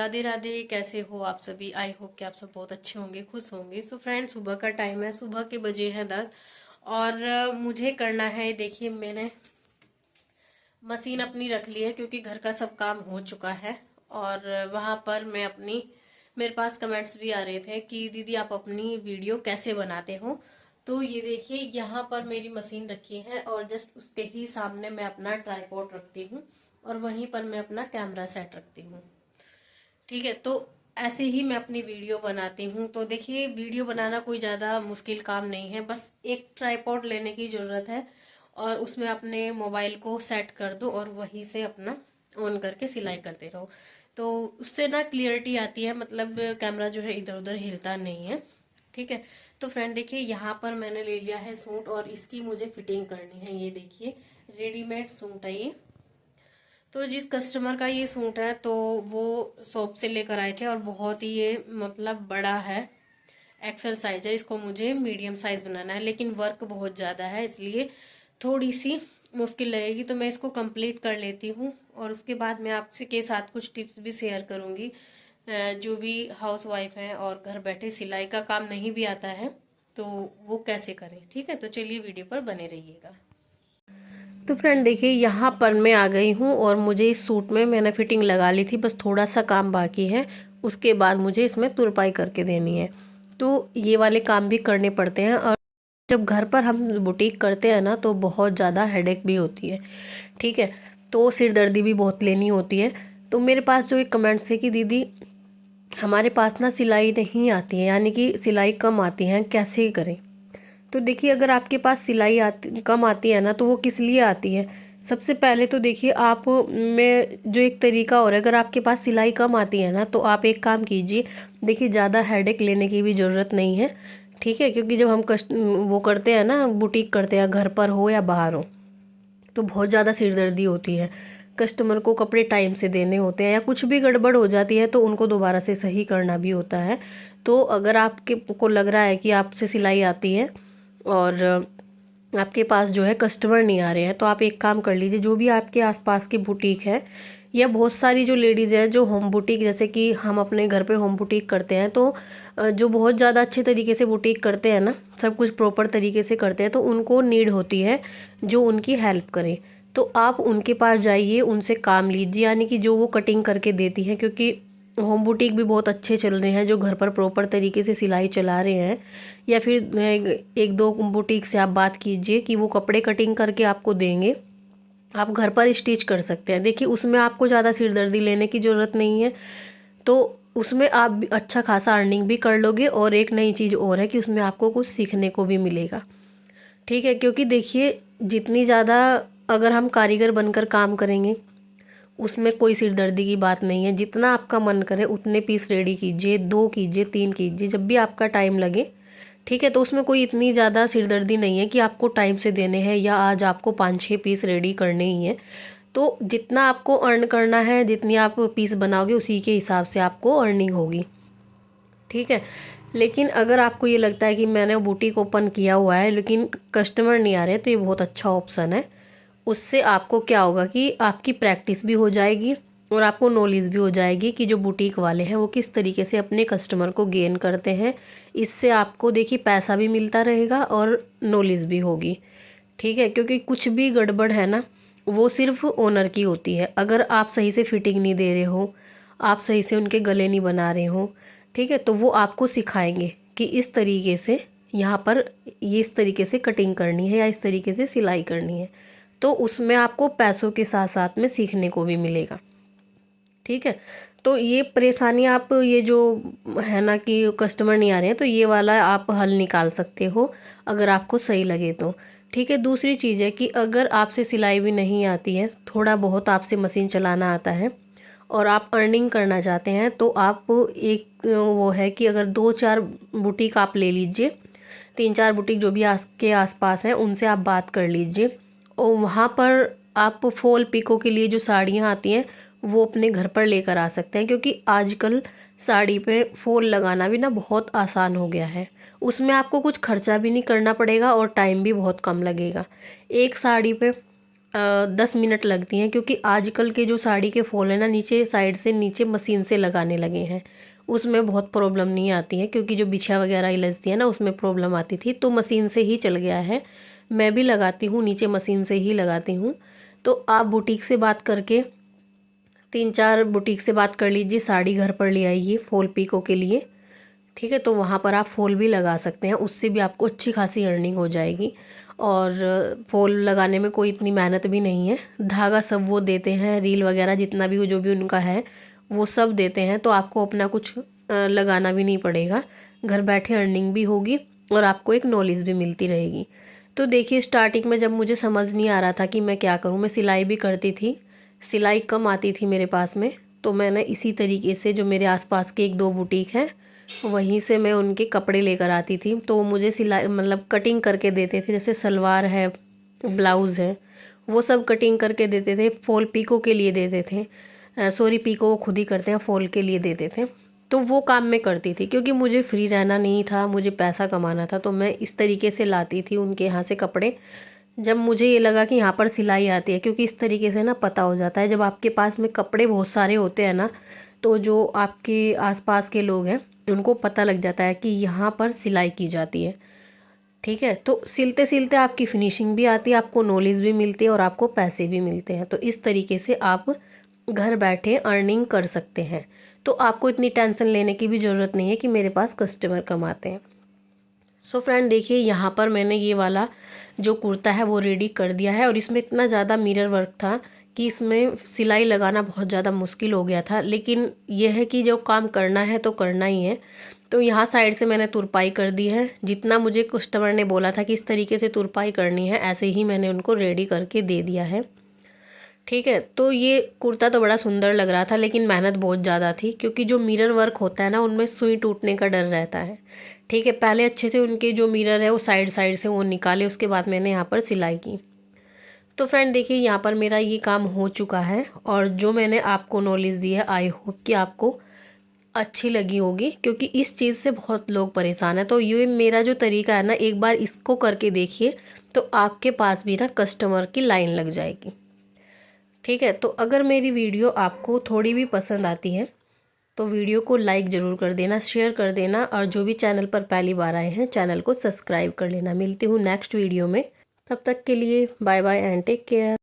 राधे राधे। कैसे हो आप सभी? आई होप कि आप सब बहुत अच्छे होंगे, खुश होंगे। सो फ्रेंड, सुबह का टाइम है, सुबह के बजे हैं 10 और मुझे करना है। देखिए, मैंने मशीन अपनी रख ली है क्योंकि घर का सब काम हो चुका है। और वहां पर मैं अपनी, मेरे पास कमेंट्स भी आ रहे थे कि दीदी आप अपनी वीडियो कैसे बनाते हो। तो ये देखिए, यहाँ पर मेरी मशीन रखी है और जस्ट उसके ही सामने मैं अपना ट्राइपॉड रखती हूँ और वहीं पर मैं अपना कैमरा सेट रखती हूँ। ठीक है, तो ऐसे ही मैं अपनी वीडियो बनाती हूँ। तो देखिए, वीडियो बनाना कोई ज़्यादा मुश्किल काम नहीं है, बस एक ट्राइपॉड लेने की ज़रूरत है और उसमें अपने मोबाइल को सेट कर दो और वहीं से अपना ऑन करके सिलाई करते रहो। तो उससे ना क्लियरिटी आती है, मतलब कैमरा जो है इधर उधर हिलता नहीं है। ठीक है, तो फ्रेंड देखिए, यहाँ पर मैंने ले लिया है सूट और इसकी मुझे फिटिंग करनी है। ये देखिए, रेडीमेड सूट है ये। तो जिस कस्टमर का ये सूट है तो वो शॉप से लेकर आए थे और बहुत ही ये मतलब बड़ा है, एक्सेल साइज है। इसको मुझे मीडियम साइज बनाना है, लेकिन वर्क बहुत ज़्यादा है इसलिए थोड़ी सी मुश्किल लगेगी। तो मैं इसको कंप्लीट कर लेती हूँ और उसके बाद मैं आपसे के साथ कुछ टिप्स भी शेयर करूँगी। जो भी हाउस वाइफ हैं और घर बैठे सिलाई का काम नहीं भी आता है तो वो कैसे करें। ठीक है, तो चलिए वीडियो पर बने रहिएगा। तो फ्रेंड देखिए, यहाँ पर मैं आ गई हूँ और मुझे इस सूट में मैंने फिटिंग लगा ली थी, बस थोड़ा सा काम बाकी है। उसके बाद मुझे इसमें तुरपाई करके देनी है। तो ये वाले काम भी करने पड़ते हैं और जब घर पर हम बुटीक करते हैं ना तो बहुत ज़्यादा हेडेक भी होती है। ठीक है, तो सिरदर्दी भी बहुत लेनी होती है। तो मेरे पास जो एक कमेंट्स है कि दीदी हमारे पास ना सिलाई नहीं आती है, यानी कि सिलाई कम आती है, कैसे करें। तो देखिए, अगर आपके पास सिलाई कम आती है ना तो वो किस लिए आती है। सबसे पहले तो देखिए, आप में जो एक तरीका और है, अगर आपके पास सिलाई कम आती है ना तो आप एक काम कीजिए। देखिए, ज़्यादा हेडेक लेने की भी ज़रूरत नहीं है। ठीक है, क्योंकि जब हम वो करते हैं ना, बुटीक करते हैं, घर पर हो या बाहर हो, तो बहुत ज़्यादा सिरदर्दी होती है। कस्टमर को कपड़े टाइम से देने होते हैं या कुछ भी गड़बड़ हो जाती है तो उनको दोबारा से सही करना भी होता है। तो अगर आपके को लग रहा है कि आपसे सिलाई आती है और आपके पास जो है कस्टमर नहीं आ रहे हैं, तो आप एक काम कर लीजिए। जो भी आपके आसपास की बुटीक है या बहुत सारी जो लेडीज़ हैं जो होम बुटीक, जैसे कि हम अपने घर पे होम बुटीक करते हैं, तो जो बहुत ज़्यादा अच्छे तरीके से बुटीक करते हैं ना, सब कुछ प्रॉपर तरीके से करते हैं, तो उनको नीड होती है जो उनकी हेल्प करे। तो आप उनके पास जाइए, उनसे काम लीजिए, यानी कि जो वो कटिंग करके देती हैं। क्योंकि होम बुटीक भी बहुत अच्छे चल रहे हैं जो घर पर प्रॉपर तरीके से सिलाई चला रहे हैं। या फिर एक दो बुटीक से आप बात कीजिए कि वो कपड़े कटिंग करके आपको देंगे, आप घर पर स्टिच कर सकते हैं। देखिए, उसमें आपको ज़्यादा सिरदर्दी लेने की ज़रूरत नहीं है, तो उसमें आप अच्छा खासा अर्निंग भी कर लोगे। और एक नई चीज़ और है कि उसमें आपको कुछ सीखने को भी मिलेगा। ठीक है, क्योंकि देखिए, जितनी ज़्यादा अगर हम कारीगर बनकर काम करेंगे उसमें कोई सिरदर्दी की बात नहीं है। जितना आपका मन करे उतने पीस रेडी कीजिए, 2 कीजिए, 3 कीजिए, जब भी आपका टाइम लगे। ठीक है, तो उसमें कोई इतनी ज़्यादा सिरदर्दी नहीं है कि आपको टाइम से देने हैं या आज आपको 5-6 पीस रेडी करने ही हैं। तो जितना आपको अर्न करना है, जितनी आप पीस बनाओगे उसी के हिसाब से आपको अर्निंग होगी। ठीक है, लेकिन अगर आपको ये लगता है कि मैंने बुटीक ओपन किया हुआ है लेकिन कस्टमर नहीं आ रहे, तो ये बहुत अच्छा ऑप्शन है। उससे आपको क्या होगा कि आपकी प्रैक्टिस भी हो जाएगी और आपको नॉलेज भी हो जाएगी कि जो बुटीक वाले हैं वो किस तरीके से अपने कस्टमर को गेन करते हैं। इससे आपको देखिए पैसा भी मिलता रहेगा और नॉलेज भी होगी। ठीक है, क्योंकि कुछ भी गड़बड़ है ना, वो सिर्फ ओनर की होती है। अगर आप सही से फिटिंग नहीं दे रहे हो, आप सही से उनके गले नहीं बना रहे हो, ठीक है, तो वो आपको सिखाएंगे कि इस तरीके से यहाँ पर ये इस तरीके से कटिंग करनी है या इस तरीके से सिलाई करनी है। तो उसमें आपको पैसों के साथ साथ में सीखने को भी मिलेगा। ठीक है, तो ये परेशानी आप, ये जो है ना कि कस्टमर नहीं आ रहे हैं, तो ये वाला आप हल निकाल सकते हो अगर आपको सही लगे तो। ठीक है, दूसरी चीज़ है कि अगर आपसे सिलाई भी नहीं आती है, थोड़ा बहुत आपसे मशीन चलाना आता है और आप अर्निंग करना चाहते हैं, तो आप एक वो है कि अगर 2-4 बुटीक आप ले लीजिए, 3-4 बुटीक जो भी के आसपास हैं उनसे आप बात कर लीजिए और वहाँ पर आप फॉल पिको के लिए जो साड़ियाँ आती हैं वो अपने घर पर लेकर आ सकते हैं। क्योंकि आजकल साड़ी पे फॉल लगाना भी ना बहुत आसान हो गया है। उसमें आपको कुछ खर्चा भी नहीं करना पड़ेगा और टाइम भी बहुत कम लगेगा। एक साड़ी पे 10 मिनट लगती हैं, क्योंकि आजकल के जो साड़ी के फॉल है ना, नीचे साइड से नीचे मशीन से लगाने लगे हैं। उसमें बहुत प्रॉब्लम नहीं आती है, क्योंकि जो बिछा वगैरह इलझती है ना, उसमें प्रॉब्लम आती थी, तो मशीन से ही चल गया है। मैं भी लगाती हूँ नीचे, मशीन से ही लगाती हूँ। तो आप बुटीक से बात करके 3-4 बुटीक से बात कर लीजिए, साड़ी घर पर ले आइए फॉल पिको के लिए। ठीक है, तो वहाँ पर आप फॉल भी लगा सकते हैं, उससे भी आपको अच्छी खासी अर्निंग हो जाएगी। और फॉल लगाने में कोई इतनी मेहनत भी नहीं है, धागा सब वो देते हैं, रील वगैरह जितना भी जो भी उनका है वो सब देते हैं, तो आपको अपना कुछ लगाना भी नहीं पड़ेगा। घर बैठे अर्निंग भी होगी और आपको एक नॉलेज भी मिलती रहेगी। तो देखिए, स्टार्टिंग में जब मुझे समझ नहीं आ रहा था कि मैं क्या करूँ, मैं सिलाई भी करती थी, सिलाई कम आती थी मेरे पास में, तो मैंने इसी तरीके से जो मेरे आसपास के 1-2 बुटीक हैं वहीं से मैं उनके कपड़े लेकर आती थी, तो वो मुझे सिलाई मतलब कटिंग करके देते थे। जैसे सलवार है, ब्लाउज़ है, वो सब कटिंग करके देते थे। फॉल पिको के लिए देते थे, सॉरी पिको वो खुद ही करते हैं, फॉल के लिए देते थे। तो वो काम मैं करती थी, क्योंकि मुझे फ्री रहना नहीं था, मुझे पैसा कमाना था, तो मैं इस तरीके से लाती थी उनके यहाँ से कपड़े। जब मुझे ये लगा कि यहाँ पर सिलाई आती है, क्योंकि इस तरीके से ना पता हो जाता है, जब आपके पास में कपड़े बहुत सारे होते हैं ना, तो जो आपके आसपास के लोग हैं उनको पता लग जाता है कि यहाँ पर सिलाई की जाती है। ठीक है, तो सिलते सिलते आपकी फिनिशिंग भी आती है, आपको नॉलेज भी मिलती है और आपको पैसे भी मिलते हैं। तो इस तरीके से आप घर बैठे अर्निंग कर सकते हैं। तो आपको इतनी टेंशन लेने की भी ज़रूरत नहीं है कि मेरे पास कस्टमर कम आते हैं। सो फ्रेंड देखिए, यहाँ पर मैंने ये वाला जो कुर्ता है वो रेडी कर दिया है, और इसमें इतना ज़्यादा मिरर वर्क था कि इसमें सिलाई लगाना बहुत ज़्यादा मुश्किल हो गया था। लेकिन यह है कि जो काम करना है तो करना ही है। तो यहाँ साइड से मैंने तुरपाई कर दी है, जितना मुझे कस्टमर ने बोला था कि इस तरीके से तुरपाई करनी है, ऐसे ही मैंने उनको रेडी करके दे दिया है। ठीक है, तो ये कुर्ता तो बड़ा सुंदर लग रहा था, लेकिन मेहनत बहुत ज़्यादा थी, क्योंकि जो मिरर वर्क होता है ना, उनमें सुई टूटने का डर रहता है। ठीक है, पहले अच्छे से उनके जो मिरर है वो साइड साइड से वो निकाले, उसके बाद मैंने यहाँ पर सिलाई की। तो फ्रेंड देखिए, यहाँ पर मेरा ये काम हो चुका है, और जो मैंने आपको नॉलेज दी है, आई होप कि आपको अच्छी लगी होगी, क्योंकि इस चीज़ से बहुत लोग परेशान हैं। तो ये मेरा जो तरीका है ना, एक बार इसको करके देखिए, तो आपके पास भी ना कस्टमर की लाइन लग जाएगी। ठीक है, तो अगर मेरी वीडियो आपको थोड़ी भी पसंद आती है तो वीडियो को लाइक ज़रूर कर देना, शेयर कर देना, और जो भी चैनल पर पहली बार आए हैं चैनल को सब्सक्राइब कर लेना। मिलती हूँ नेक्स्ट वीडियो में, तब तक के लिए bye bye and take care.